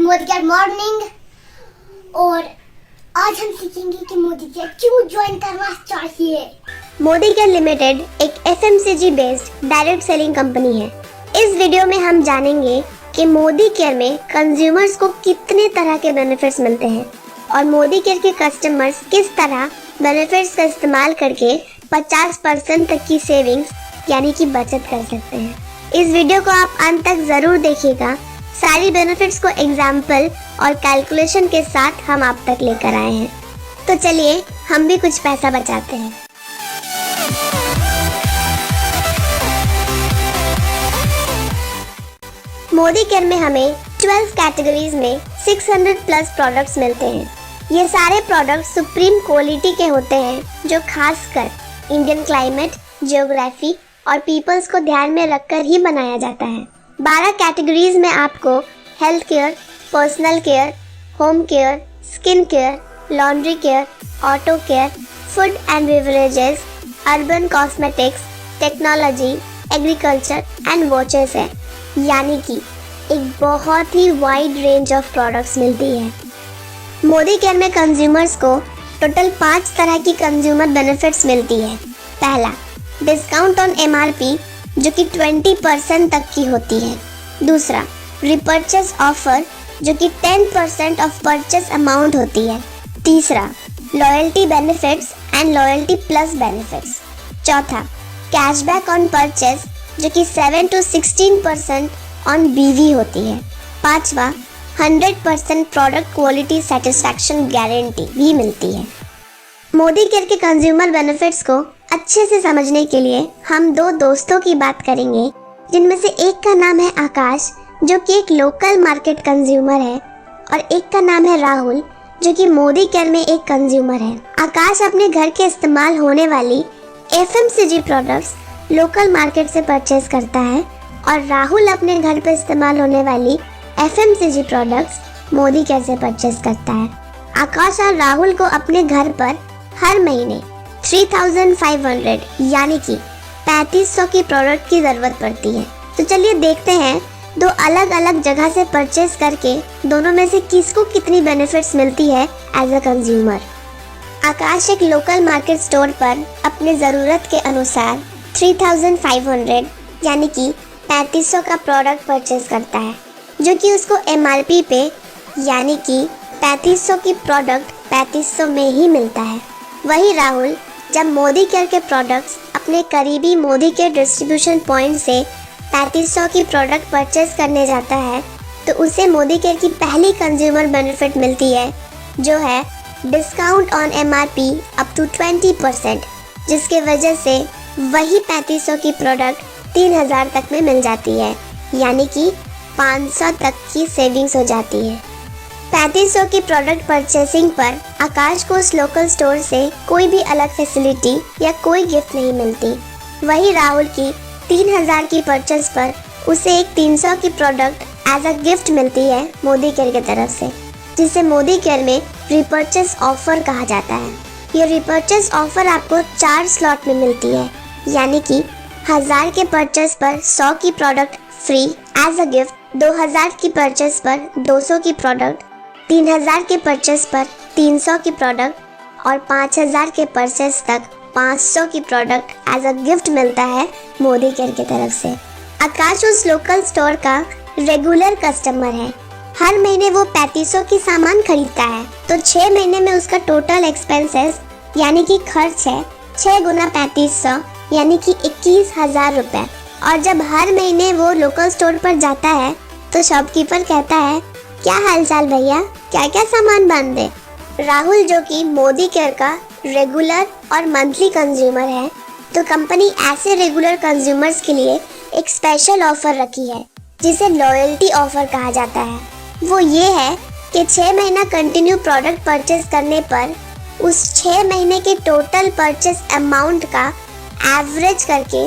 Modi care morning. और आज हम सीखेंगे कि मोदी केयर क्यों ज्वाइन करना चाहिए। मोदी केयर लिमिटेड एक FMCG based direct selling company है। इस वीडियो में हम जानेंगे कि मोदी केयर में कंज्यूमर्स को कितने तरह के बेनिफिट्स मिलते हैं और मोदी केयर के कस्टमर्स किस तरह बेनिफिट्स का इस्तेमाल करके 50% तक की सेविंग्स यानी कि बचत कर सकते हैं। इस वीडियो को आप अंत तक जरूर देखिएगा। सारी बेनिफिट्स को एग्जाम्पल और कैलकुलेशन के साथ हम आप तक लेकर आए हैं। तो चलिए हम भी कुछ पैसा बचाते हैं। मोदी केयर में हमें 12 कैटेगरीज में 600 प्लस प्रोडक्ट्स मिलते हैं। ये सारे प्रोडक्ट्स सुप्रीम क्वालिटी के होते हैं जो खासकर इंडियन क्लाइमेट, जियोग्राफी और पीपल्स को ध्यान में रखकर ही बनाया जाता है। 12 कैटेगरीज में आपको health care, personal care, home care, skin care, laundry care, auto care, food and beverages, urban cosmetics, technology, agriculture and watches है, यानी कि एक बहुत ही वाइड रेंज ऑफ प्रोडक्ट्स मिलती है। मोदी केयर में कंज्यूमर्स को टोटल 5 तरह की कंज्यूमर बेनिफिट्स मिलती है। पहला, डिस्काउंट ऑन MRP जो कि 20% तक की होती है। दूसरा, रिपर्चेस ऑफर जो कि 10% ऑफ परचेस अमाउंट होती है। तीसरा, loyalty benefits and loyalty plus benefits. चौथा, कैशबैक ऑन परचेस जो कि 7 to 16% ऑन BV होती है। पांचवा, 100% प्रोडक्ट क्वालिटी सेटिस्फैक्शन गारंटी भी मिलती है। मोदी केयर के कंज्यूमर बेनिफिट्स को अच्छे से समझने के लिए हम 2 दोस्तों की बात करेंगे, जिनमें से एक का नाम है आकाश जो कि एक लोकल मार्केट कंज्यूमर है और एक का नाम है राहुल जो कि मोदी केयर में एक कंज्यूमर है। आकाश अपने घर के इस्तेमाल होने वाली FMCG प्रोडक्ट्स लोकल मार्केट से परचेज करता है और राहुल अपने घर पर इस्तेमाल होने वाली FMCG प्रोडक्ट्स मोदी केयर से परचेज करता है। आकाश और राहुल को अपने घर पर हर महीने 3500 यानी कि 3500 की प्रोडक्ट की ज़रूरत पड़ती है। तो चलिए देखते हैं 2 अलग अलग जगह से परचेज करके दोनों में से किसको कितनी बेनिफिट्स मिलती है एज अ कंज्यूमर। आकाश एक लोकल मार्केट स्टोर पर अपने ज़रूरत के अनुसार 3500 यानी कि 3500 का प्रोडक्ट परचेज करता है, जो कि उसको MRP पे यानी कि 3500 की प्रोडक्ट 3500 में ही मिलता है। वही राहुल जब मोदी केयर के प्रोडक्ट्स अपने करीबी मोदी केयर डिस्ट्रीब्यूशन पॉइंट से 3500 की प्रोडक्ट परचेज करने जाता है तो उसे मोदी केयर की पहली कंज्यूमर बेनिफिट मिलती है, जो है discount on MRP up to 20%, जिसके वजह से वही 3500 की प्रोडक्ट 3000 तक में मिल जाती है, यानी कि 500 तक की सेविंग्स हो जाती है। 3500 की प्रोडक्ट परचेसिंग पर आकाश को उस लोकल स्टोर से कोई भी अलग फैसिलिटी या कोई गिफ्ट नहीं मिलती। वही राहुल की 3000 की परचेस पर उसे एक 300 की प्रोडक्ट एज अ गिफ्ट मिलती है मोदी केयर की तरफ से, जिसे मोदी केयर में रिपर्चेस ऑफर कहा जाता है। ये रिपर्चेस ऑफर आपको 4 स्लॉट में मिलती है, यानी कि 1000 के परचेस पर 100 की product free as a gift, 2000 की परचेस पर 200 की प्रोडक्ट, 3000 के परचेस पर 300 की प्रोडक्ट और 5000 के परचेस तक 500 की प्रोडक्ट एज अ गिफ्ट मिलता है मोदी केयर की तरफ से। आकाश उस लोकल स्टोर का रेगुलर कस्टमर है। हर महीने वो 3500 की सामान खरीदता है, तो 6 महीने में उसका टोटल एक्सपेंसेस यानी कि खर्च है 6 गुना 3500 यानी कि 21,000 रुपये। और जब हर महीने वो लोकल स्टोर पर जाता है तो शॉपकीपर कहता है, क्या हालचाल भैया, क्या क्या सामान बांधे। राहुल जो कि मोदी केयर का रेगुलर और मंथली कंज्यूमर है, तो कंपनी ऐसे रेगुलर कंज्यूमर्स के लिए एक स्पेशल ऑफर रखी है जिसे लॉयल्टी ऑफर कहा जाता है। वो ये है कि 6 महीना कंटिन्यू प्रोडक्ट परचेस करने पर उस 6 महीने के टोटल परचेस अमाउंट का एवरेज करके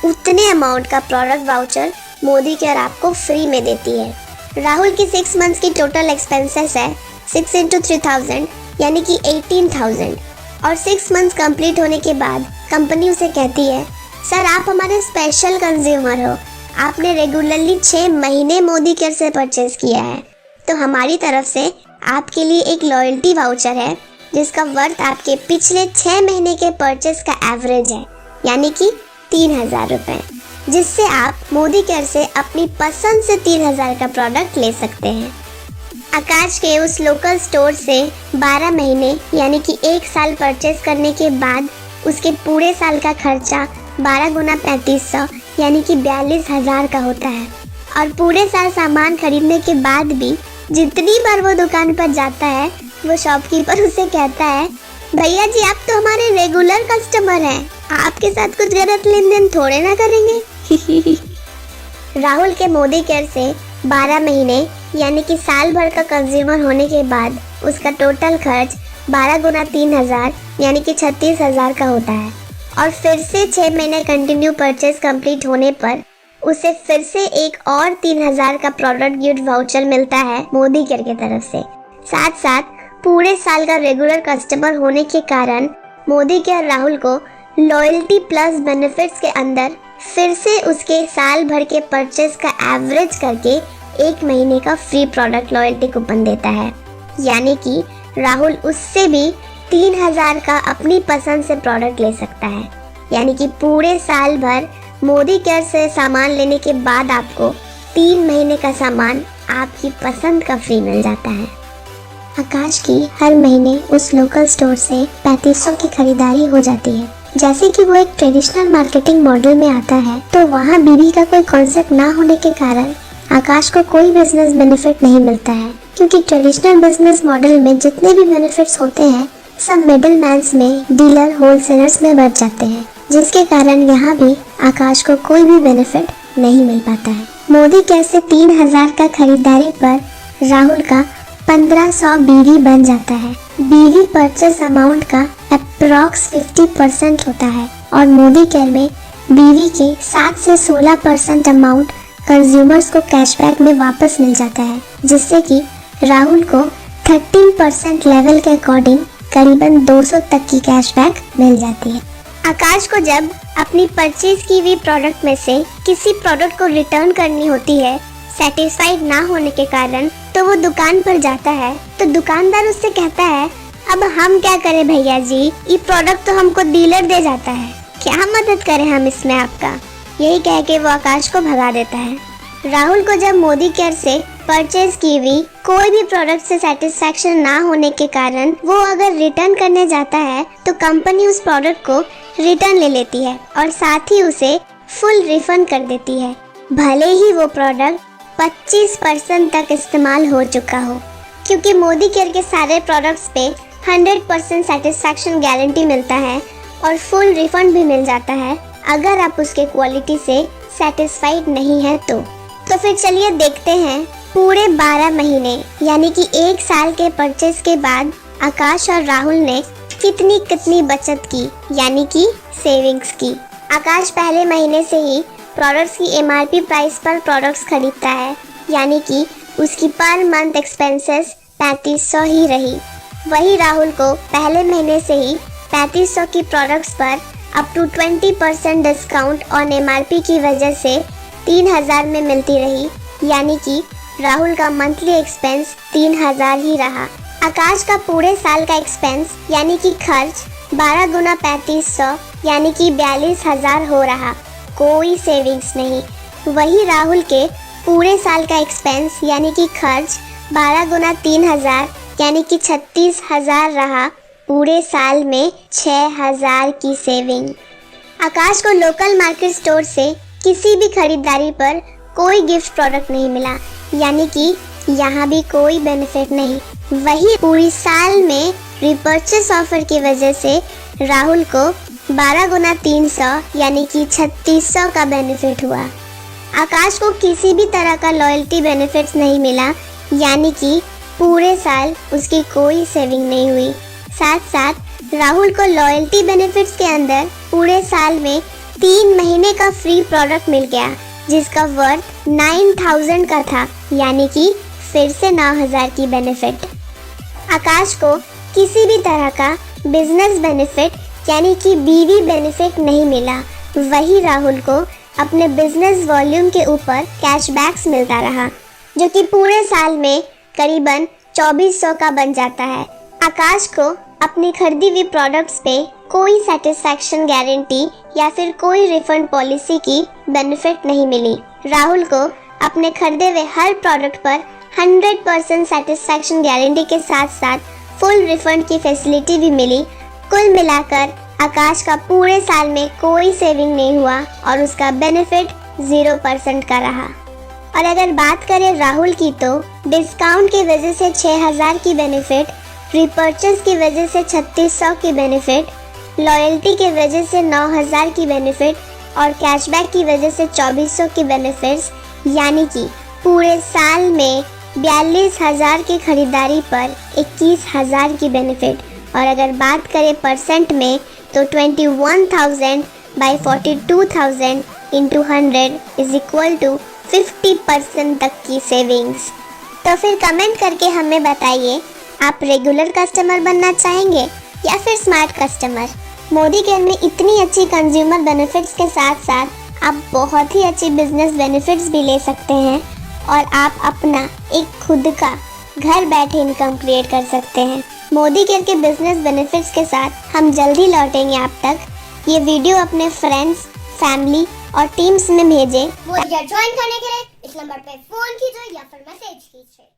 उतने अमाउंट का प्रोडक्ट वाउचर मोदी केयर आपको फ्री में देती है। राहुल की 6 मंथ्स की टोटल एक्सपेंसेस है 6 into 3000 यानी कि 18,000 और 6 मंथ्स कंप्लीट होने के बाद कंपनी उसे कहती है, सर आप हमारे स्पेशल कंज्यूमर हो, आपने रेगुलरली 6 महीने मोदी केयर से परचेज किया है, तो हमारी तरफ से आपके लिए एक लॉयल्टी वाउचर है जिसका वर्थ आपके पिछले 6 महीने के परचेस का एवरेज है, यानी कि 3000 रुपये, जिससे आप मोदी केयर से अपनी पसंद से 3000 का प्रोडक्ट ले सकते हैं। आकाश के उस लोकल स्टोर से 12 महीने यानी कि 1 साल परचेस करने के बाद उसके पूरे साल का खर्चा 12 गुना 3500 यानी कि 42,000 का होता है। और पूरे साल सामान खरीदने के बाद भी जितनी बार वो दुकान पर जाता है वो शॉपकीपर उसे कहता है, भैया जी आप तो हमारे रेगुलर कस्टमर हैं, आपके साथ कुछ गलत लेन देन थोड़े ना करेंगे। राहुल के मोदी केयर से 12 महीने यानी कि साल भर का कंज्यूमर होने के बाद उसका टोटल खर्च 12 गुना 3000 यानी कि 36,000 का होता है। और फिर से 6 महीने कंटिन्यू परचेज कंप्लीट होने पर उसे फिर से एक और 3000 का प्रोडक्ट गिफ्ट वाउचर मिलता है मोदी केयर की तरफ से। साथ साथ पूरे साल का रेगुलर कस्टमर होने के कारण मोदी केयर राहुल को लॉयल्टी प्लस बेनिफिट्स के अंदर फिर से उसके साल भर के परचेज का एवरेज करके 1 महीने का फ्री प्रोडक्ट लॉयल्टी कूपन देता है, यानी कि राहुल उससे भी 3000 का अपनी पसंद से प्रोडक्ट ले सकता है। यानी कि पूरे साल भर मोदी केयर से सामान लेने के बाद आपको 3 महीने का सामान आपकी पसंद का फ्री मिल जाता है। आकाश की हर महीने उस लोकल स्टोर से 3500 की खरीदारी हो जाती है। जैसे कि वो एक ट्रेडिशनल मार्केटिंग मॉडल में आता है, तो वहाँ बीवी का कोई कॉन्सेप्ट ना होने के कारण आकाश को कोई बिजनेस बेनिफिट नहीं मिलता है, क्योंकि ट्रेडिशनल बिजनेस मॉडल में जितने भी बेनिफिट्स होते हैं सब मिडिल मैन्स में, डीलर, होलसेलर्स में बढ़ जाते हैं, जिसके कारण यहाँ भी आकाश को कोई भी बेनिफिट नहीं मिल पाता है। मोदी केयर से 3000 का खरीदारी पर राहुल का 1500 बीवी बन जाता है। बीवी परचेस अमाउंट का अप्रॉक्स 50% होता है और मोदी केयर में बीवी के 7 से 16% अमाउंट कंज्यूमर्स को कैशबैक में वापस मिल जाता है, जिससे कि राहुल को 13% लेवल के अकॉर्डिंग करीबन 200 तक की कैशबैक मिल जाती है। आकाश को जब अपनी परचेज की हुई प्रोडक्ट में से किसी प्रोडक्ट को रिटर्न करनी होती है सेटिस्फाइड ना होने के कारण, तो वो दुकान पर जाता है तो दुकानदार उससे कहता है, अब हम क्या करें भैया जी, ये प्रोडक्ट तो हमको डीलर दे जाता है, क्या मदद करें हम इसमें आपका। यही कह के वो आकाश को भगा देता है। राहुल को जब मोदी केयर से परचेज की हुई कोई भी प्रोडक्ट से सेटिस्फैक्शन ना होने के कारण वो अगर रिटर्न करने जाता है तो कंपनी उस प्रोडक्ट को रिटर्न ले लेती है और साथ ही उसे फुल रिफंड कर देती है, भले ही वो प्रोडक्ट 25% तक इस्तेमाल हो चुका हो। क्योंकि मोदी केयर के सारे प्रोडक्ट्स पे 100% सेटिस्फैक्शन गारंटी मिलता है और फुल रिफंड भी मिल जाता है अगर आप उसके क्वालिटी से सेटिस्फाइड नहीं है तो फिर चलिए देखते हैं पूरे 12 महीने यानी कि 1 साल के परचेज के बाद आकाश और राहुल ने कितनी बचत की, यानी कि सेविंग्स की। आकाश पहले महीने से ही प्रोडक्ट्स की MRP प्राइस पर प्रोडक्ट्स खरीदता है, यानी कि उसकी पर मंथ एक्सपेंसेस 3500 ही रही। वही राहुल को पहले महीने से ही 3500 की प्रोडक्ट्स पर up to 20% discount on MRP की वजह से 3000 में मिलती रही, यानी कि राहुल का मंथली एक्सपेंस 3000 ही रहा। आकाश का पूरे साल का एक्सपेंस यानी कि खर्च 12 गुना 3500 यानी कि 42,000 हो रहा, कोई सेविंग्स नहीं। वही राहुल के पूरे साल का एक्सपेंस यानी कि खर्च 12 गुना 3000 यानी कि 36,000 रहा, पूरे साल में 6,000 की सेविंग। आकाश को लोकल मार्केट स्टोर से किसी भी खरीदारी पर कोई गिफ्ट प्रोडक्ट नहीं मिला, यानी कि यहाँ भी कोई बेनिफिट नहीं। वही पूरी साल में रिपर्चेस ऑफर की वजह से राहुल को 12 गुना 300 यानी कि 3600 का बेनिफिट हुआ। आकाश को किसी भी तरह का लॉयल्टी बेनिफिट्स नहीं मिला, यानी कि पूरे साल उसकी कोई सेविंग नहीं हुई। साथ साथ राहुल को लॉयल्टी बेनिफिट्स के अंदर पूरे साल में 3 महीने का फ्री प्रोडक्ट मिल गया, जिसका वर्थ 9000 का था, यानी कि फिर से 9000 की बेनिफिट। आकाश को किसी भी तरह का बिजनेस बेनिफिट यानी कि बीवी बेनिफिट नहीं मिला। वही राहुल को अपने बिजनेस वॉल्यूम के ऊपर कैशबैक्स मिलता रहा, जो कि पूरे साल में करीबन 2400 का बन जाता है। आकाश को अपनी खरीदी हुई प्रोडक्ट्स पे कोई सेटिस्फैक्शन गारंटी या फिर कोई रिफंड पॉलिसी की बेनिफिट नहीं मिली। राहुल को अपने खरीदे हुए हर प्रोडक्ट पर 100% सेटिस्फैक्शन गारंटी के साथ साथ फुल रिफंड की फैसिलिटी भी मिली। कुल मिलाकर आकाश का पूरे साल में कोई सेविंग नहीं हुआ और उसका बेनिफिट 0% का रहा। और अगर बात करें राहुल की तो डिस्काउंट की वजह से 6000 की बेनिफिट, रिपर्चेस की वजह से 3600 की बेनिफिट, लॉयल्टी की वजह से 9000 की बेनिफिट और कैशबैक की वजह से 2400 की बेनिफिट्स, यानी कि पूरे साल में 42000 की खरीदारी पर 21000 की बेनिफिट। और अगर बात करें परसेंट में तो 21,000 by 42,000 into 100 is equal to 50% तक की सेविंग्स। तो फिर कमेंट करके हमें बताइए, आप रेगुलर कस्टमर बनना चाहेंगे या फिर स्मार्ट कस्टमर। मोदी केयर में इतनी अच्छी कंज्यूमर बेनिफिट्स के साथ साथ आप बहुत ही अच्छी बिजनेस बेनिफिट्स भी ले सकते हैं और आप अपना एक खुद का घर बैठे इनकम क्रिएट कर सकते हैं। मोदी केयर के बिजनेस बेनिफिट्स के साथ हम जल्दी लौटेंगे आप तक। ये वीडियो अपने फ्रेंड्स, फैमिली और टीम्स में भेजें। वो ज्वाइन करने के लिए इस नंबर पे फोन कीजिए या फिर मैसेज कीजिए।